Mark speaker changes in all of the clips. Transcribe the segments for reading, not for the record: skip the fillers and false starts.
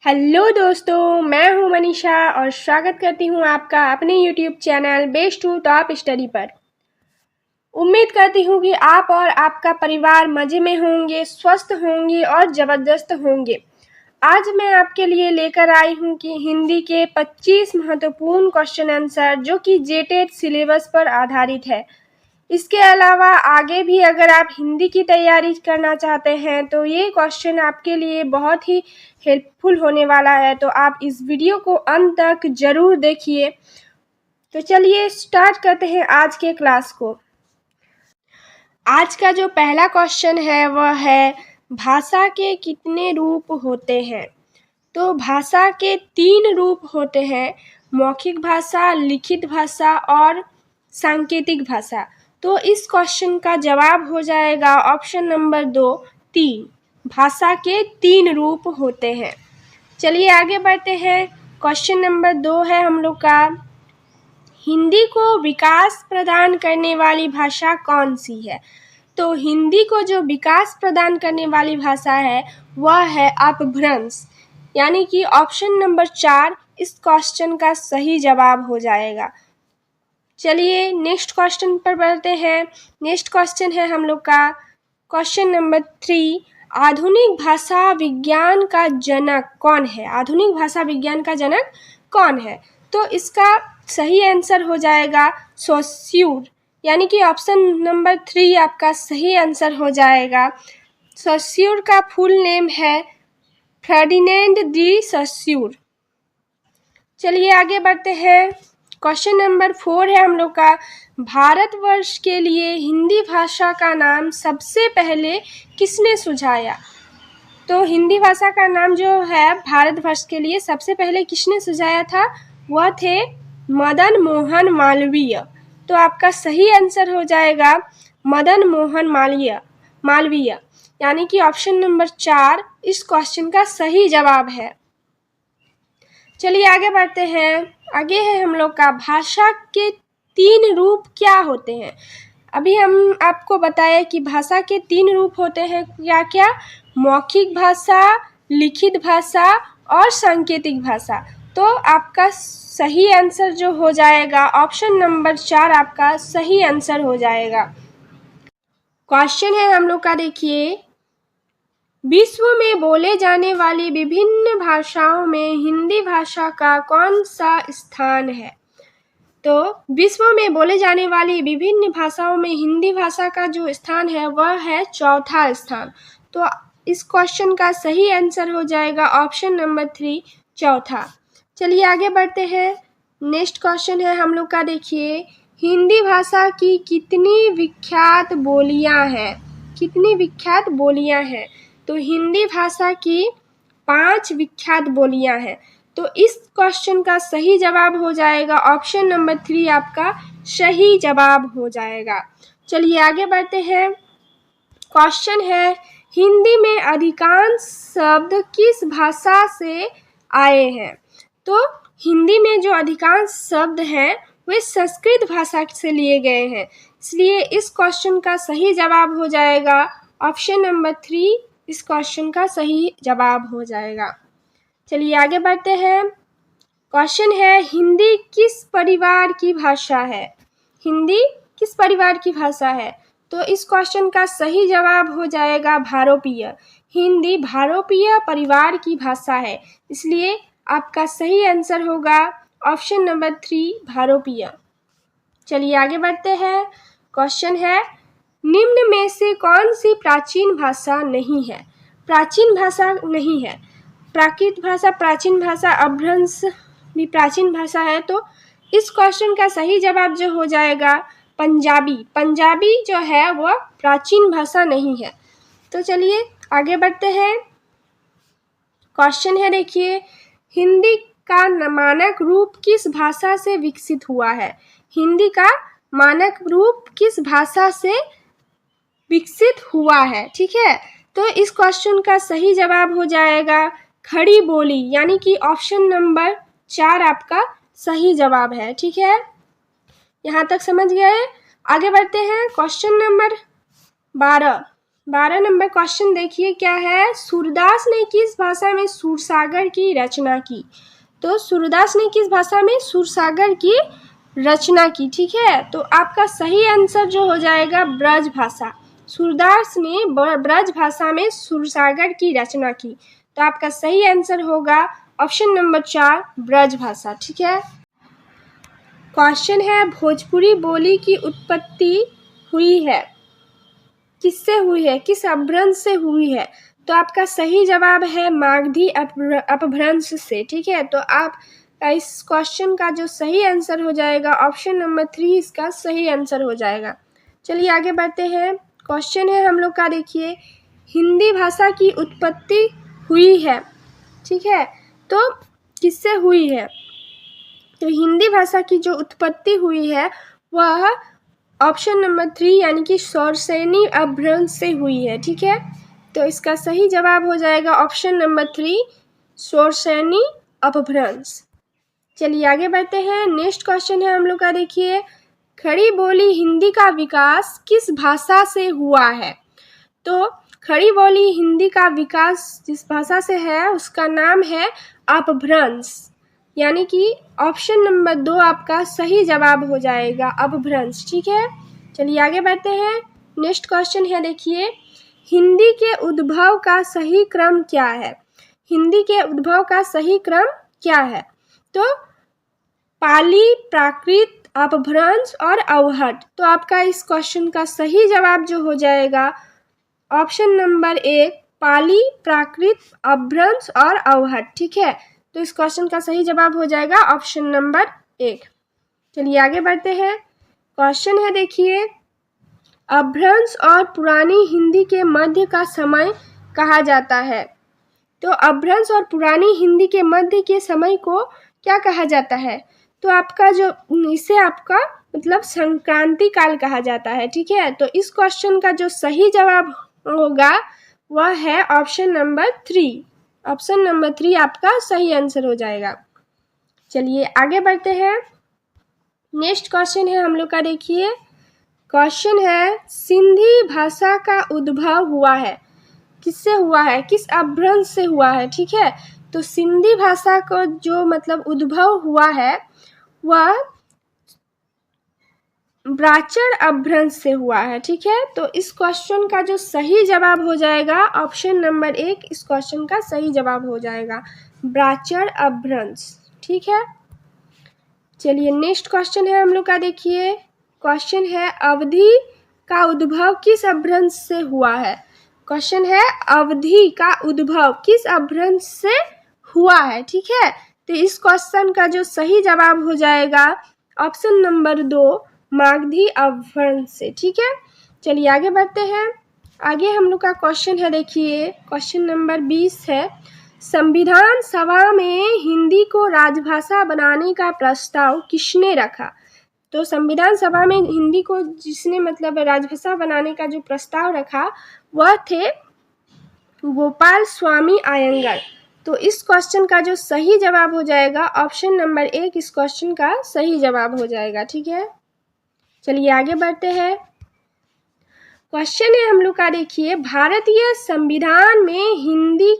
Speaker 1: Hello दोस्तों, मैं हूं मनीषा और स्वागत करती हूं आपका अपने YouTube channel best to top study पर। उम्मीद करती हूं कि आप और आपका परिवार मज़े में होंगे, स्वस्थ होंगे और ज़बरदस्त होंगे। आज मैं आपके लिए लेकर आई हूं कि हिंदी के 25 महत्वपूर्ण क्वेश्चन आंसर जो कि जेटेट सिलेबस पर आधारित है। इसके अलावा आगे भी अगर आप हिंदी की तैयारी करना चाहते हैं तो ये क्वेश्चन आपके लिए बहुत ही हेल्पफुल होने वाला है, तो आप इस वीडियो को अंत तक ज़रूर देखिए। तो चलिए स्टार्ट करते हैं आज के क्लास को। आज का जो पहला क्वेश्चन है वह है भाषा के कितने रूप होते हैं। तो भाषा के 3 रूप होते हैं, मौखिक भाषा, लिखित भाषा और सांकेतिक भाषा। तो इस क्वेश्चन का जवाब हो जाएगा ऑप्शन नंबर 2, 3। भाषा के 3 रूप होते हैं। चलिए आगे बढ़ते हैं। क्वेश्चन नंबर 2 है हम लोग का, हिंदी को विकास प्रदान करने वाली भाषा कौन सी है। तो हिंदी को जो विकास प्रदान करने वाली भाषा है वह है अपभ्रंश, यानी कि ऑप्शन नंबर 4 इस क्वेश्चन का सही जवाब हो जाएगा। चलिए नेक्स्ट क्वेश्चन पर बढ़ते हैं। नेक्स्ट क्वेश्चन है हम लोग का क्वेश्चन नंबर 3, आधुनिक भाषा विज्ञान का जनक कौन है। आधुनिक भाषा विज्ञान का जनक कौन है। तो इसका सही आंसर हो जाएगा सोस्यूर, यानी कि ऑप्शन नंबर 3 आपका सही आंसर हो जाएगा। सोस्यूर का फुल नेम है फर्डिनेंड डी सोस्यूर। चलिए आगे बढ़ते हैं। क्वेश्चन नंबर 4 है हम लोग का, भारतवर्ष के लिए हिंदी भाषा का नाम सबसे पहले किसने सुझाया। तो हिंदी भाषा का नाम जो है भारतवर्ष के लिए सबसे पहले किसने सुझाया था, वह थे मदन मोहन मालवीय। तो आपका सही आंसर हो जाएगा मदन मोहन मालवीय, यानी कि ऑप्शन नंबर 4 इस क्वेश्चन का सही जवाब है। चलिए आगे बढ़ते हैं। आगे है हम लोग का, भाषा के 3 रूप क्या होते हैं। अभी हम आपको बताया कि भाषा के 3 रूप होते हैं, क्या क्या, मौखिक भाषा, लिखित भाषा और सांकेतिक भाषा। तो आपका सही आंसर जो हो जाएगा ऑप्शन नंबर 4 आपका सही आंसर हो जाएगा। क्वेश्चन है हम लोग का, देखिए, विश्व में बोले जाने वाली विभिन्न भाषाओं में हिंदी भाषा का कौन सा स्थान है। तो विश्व में बोले जाने वाली विभिन्न भाषाओं में हिंदी भाषा का जो स्थान है वह है 4था स्थान। तो इस क्वेश्चन का सही आंसर हो जाएगा ऑप्शन नंबर 3, 4था। चलिए आगे बढ़ते हैं। नेक्स्ट क्वेश्चन है हम लोग का, देखिए, हिंदी भाषा की कितनी विख्यात बोलियां हैं। कितनी विख्यात बोलियां हैं। तो हिंदी भाषा की 5 विख्यात बोलियां हैं। तो इस क्वेश्चन का सही जवाब हो जाएगा ऑप्शन नंबर 3 आपका सही जवाब हो जाएगा। चलिए आगे बढ़ते हैं। क्वेश्चन है, हिंदी में अधिकांश शब्द किस भाषा से आए हैं। तो हिंदी में जो अधिकांश शब्द हैं वे संस्कृत भाषा से लिए गए हैं, इसलिए इस क्वेश्चन का सही जवाब हो जाएगा ऑप्शन नंबर 3 इस क्वेश्चन का सही जवाब हो जाएगा। चलिए आगे बढ़ते हैं। क्वेश्चन है, हिंदी किस परिवार की भाषा है। हिंदी किस परिवार की भाषा है। तो इस क्वेश्चन का सही जवाब हो जाएगा भारोपीय। हिंदी भारोपीय परिवार की भाषा है, इसलिए आपका सही आंसर होगा ऑप्शन नंबर 3 भारोपीय। चलिए आगे बढ़ते हैं। क्वेश्चन है, निम्न में से कौन सी प्राचीन भाषा नहीं है। प्राचीन भाषा नहीं है, प्राकृत भाषा प्राचीन भाषा, अपभ्रंश भी प्राचीन भाषा है। तो इस क्वेश्चन का सही जवाब जो हो जाएगा पंजाबी। पंजाबी जो है वह प्राचीन भाषा नहीं है। तो चलिए आगे बढ़ते हैं। क्वेश्चन है, देखिए, हिंदी का मानक रूप किस भाषा से विकसित हुआ है। हिंदी का मानक रूप किस भाषा से विकसित हुआ है। ठीक है, तो इस क्वेश्चन का सही जवाब हो जाएगा खड़ी बोली, यानी कि ऑप्शन नंबर 4 आपका सही जवाब है। ठीक है, यहाँ तक समझ गए। आगे बढ़ते हैं। क्वेश्चन नंबर 12, 12 नंबर क्वेश्चन देखिए क्या है। सूरदास ने किस भाषा में सूरसागर की रचना की? तो सूरदास ने किस भाषा में सूरसागर की रचना की, ठीक है। तो आपका सही आंसर जो हो जाएगा ब्रज भाषा। सूरदास ने ब्रज भाषा में सूरसागर की रचना की। तो आपका सही आंसर होगा ऑप्शन नंबर 4 ब्रज भाषा, ठीक है। क्वेश्चन है भोजपुरी बोली की उत्पत्ति हुई है, किससे हुई है, किस अपभ्रंश से हुई है? तो आपका सही जवाब है मागधी अपभ्रंश से, ठीक है। तो आप इस क्वेश्चन का जो सही आंसर हो जाएगा ऑप्शन नंबर 3 इसका सही आंसर हो जाएगा। चलिए आगे बढ़ते हैं। क्वेश्चन है हम लोग का, देखिए हिंदी भाषा की उत्पत्ति हुई है, ठीक है। तो किससे हुई है? तो हिंदी भाषा की जो उत्पत्ति हुई है वह ऑप्शन नंबर 3 यानी कि सौरसेनी अपभ्रंश से हुई है, ठीक है। तो इसका सही जवाब हो जाएगा ऑप्शन नंबर 3 सौरसेनी अपभ्रंश। चलिए आगे बढ़ते हैं। नेक्स्ट क्वेश्चन है हम लोग का, देखिए खड़ी बोली हिंदी का विकास किस भाषा से हुआ है? तो खड़ी बोली हिंदी का विकास जिस भाषा से है उसका नाम है अपभ्रंश, यानी कि ऑप्शन नंबर 2 आपका सही जवाब हो जाएगा अपभ्रंश, ठीक है। चलिए आगे बढ़ते हैं। नेक्स्ट क्वेश्चन है, देखिए हिंदी के उद्भव का सही क्रम क्या है? हिंदी के उद्भव का सही क्रम क्या है? तो पाली, प्राकृत, अपभ्रंश और अवहट। तो आपका इस क्वेश्चन का सही जवाब जो हो जाएगा ऑप्शन नंबर 1 पाली, प्राकृत, अपभ्रंश और अवहट, ठीक है। तो इस क्वेश्चन का सही जवाब हो जाएगा ऑप्शन नंबर 1। चलिए आगे बढ़ते हैं। क्वेश्चन है, देखिए अपभ्रंश और पुरानी हिंदी के मध्य का समय कहा जाता है। तो अपभ्रंश और पुरानी हिंदी के मध्य के समय को क्या कहा जाता है? तो आपका जो इसे आपका मतलब संक्रांति काल कहा जाता है, ठीक है। तो इस क्वेश्चन का जो सही जवाब होगा वह है ऑप्शन नंबर 3। ऑप्शन नंबर 3 आपका सही आंसर हो जाएगा। चलिए आगे बढ़ते हैं। नेक्स्ट क्वेश्चन है हम लोग का, देखिए क्वेश्चन है सिंधी भाषा का उद्भव हुआ है, किससे हुआ है, किस अपभ्रंश से हुआ है, ठीक है। तो सिंधी भाषा को जो मतलब उद्भव हुआ है वह ब्राचर अपभ्रंश से हुआ है, ठीक है। तो इस क्वेश्चन का जो सही जवाब हो जाएगा ऑप्शन नंबर 1 इस क्वेश्चन का सही जवाब हो जाएगा ब्राचर अपभ्रंश, ठीक है। चलिए नेक्स्ट क्वेश्चन है हम लोग का, देखिए क्वेश्चन है अवधि का उद्भव किस अपभ्रंश से हुआ है? क्वेश्चन है अवधि का उद्भव किस अपभ्रंश से हुआ है, ठीक है। तो इस क्वेश्चन का जो सही जवाब हो जाएगा ऑप्शन नंबर 2 मागधी अपभ्रंश से, ठीक है। चलिए आगे बढ़ते हैं। आगे हम लोग का क्वेश्चन है, देखिए क्वेश्चन नंबर 20 है संविधान सभा में हिंदी को राजभाषा बनाने का प्रस्ताव किसने रखा? तो संविधान सभा में हिंदी को जिसने मतलब राजभाषा बनाने का जो प्रस्ताव रखा वह थे गोपाल स्वामी अयंगर। तो इस क्वेश्चन का जो सही जवाब हो जाएगा ऑप्शन नंबर 1 इस क्वेश्चन का सही जवाब हो जाएगा, ठीक है। चलिए आगे बढ़ते हैं। क्वेश्चन है हम लोग का, देखिए भारतीय संविधान में हिंदी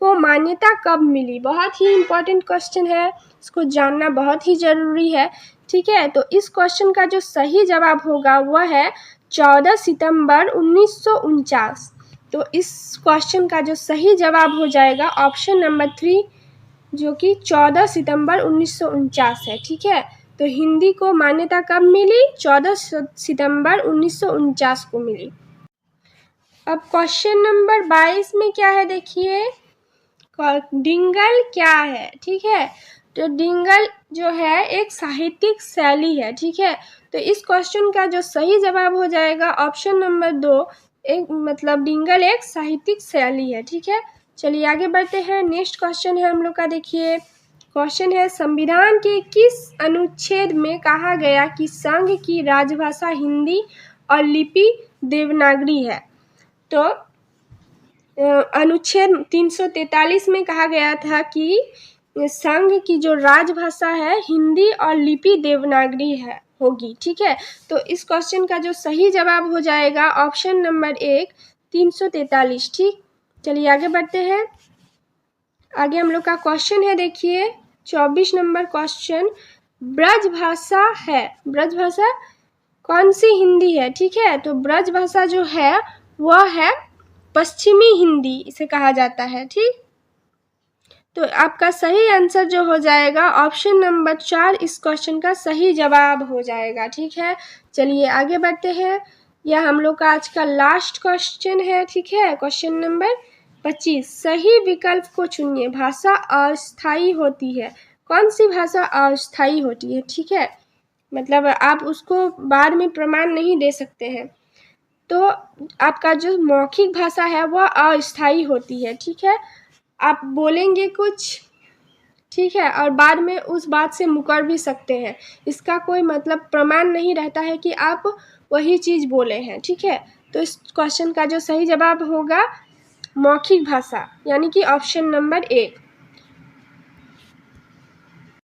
Speaker 1: को मान्यता कब मिली? बहुत ही इम्पोर्टेंट क्वेश्चन है, इसको जानना बहुत ही जरूरी है, ठीक है। तो इस क्वेश्चन का जो सही जवाब होगा वह है 14 सितंबर 1949। तो इस क्वेश्चन का जो सही जवाब हो जाएगा ऑप्शन नंबर 3 जो कि 14 सितंबर 1949 है, ठीक है। तो हिंदी को मान्यता कब मिली? 14 सितंबर 1949 को मिली। अब क्वेश्चन नंबर 22 में क्या है, देखिए डिंगल क्या है, ठीक है। तो डिंगल जो है एक साहित्यिक शैली है, ठीक है। तो इस क्वेश्चन का जो सही जवाब हो जाएगा ऑप्शन नंबर 2 एक मतलब डिंगल एक साहित्यिक शैली है, ठीक है। चलिए आगे बढ़ते हैं। नेक्स्ट क्वेश्चन है हम लोग का, देखिए क्वेश्चन है संविधान के किस अनुच्छेद में कहा गया कि संघ की राजभाषा हिंदी और लिपि देवनागरी है? तो अनुच्छेद 343 में कहा गया था कि संघ की जो राजभाषा है हिंदी और लिपि देवनागरी है होगी, ठीक है। तो इस क्वेश्चन का जो सही जवाब हो जाएगा ऑप्शन नंबर 1 343। ठीक, चलिए आगे बढ़ते हैं। आगे हम लोग का क्वेश्चन है, देखिए 24 नंबर क्वेश्चन। ब्रज भाषा है, ब्रज भाषा कौन सी हिंदी है? ठीक है, तो ब्रज भाषा जो है वह है पश्चिमी हिंदी, इसे कहा जाता है। ठीक, तो आपका सही आंसर जो हो जाएगा ऑप्शन नंबर 4 इस क्वेश्चन का सही जवाब हो जाएगा। ठीक है, चलिए आगे बढ़ते हैं। यह हम लोग का आज का लास्ट क्वेश्चन है। ठीक है, क्वेश्चन नंबर 25, सही विकल्प को चुनिए। भाषा अस्थायी होती है, कौन सी भाषा अस्थायी होती है? ठीक है, मतलब आप उसको बाद में प्रमाण नहीं दे सकते हैं। तो आपका जो मौखिक भाषा है वह अस्थायी होती है। ठीक है, आप बोलेंगे कुछ, ठीक है, और बाद में उस बात से मुकर भी सकते हैं, इसका कोई मतलब प्रमाण नहीं रहता है कि आप वही चीज़ बोले हैं। ठीक है, तो इस क्वेश्चन का जो सही जवाब होगा मौखिक भाषा, यानी कि ऑप्शन नंबर 1।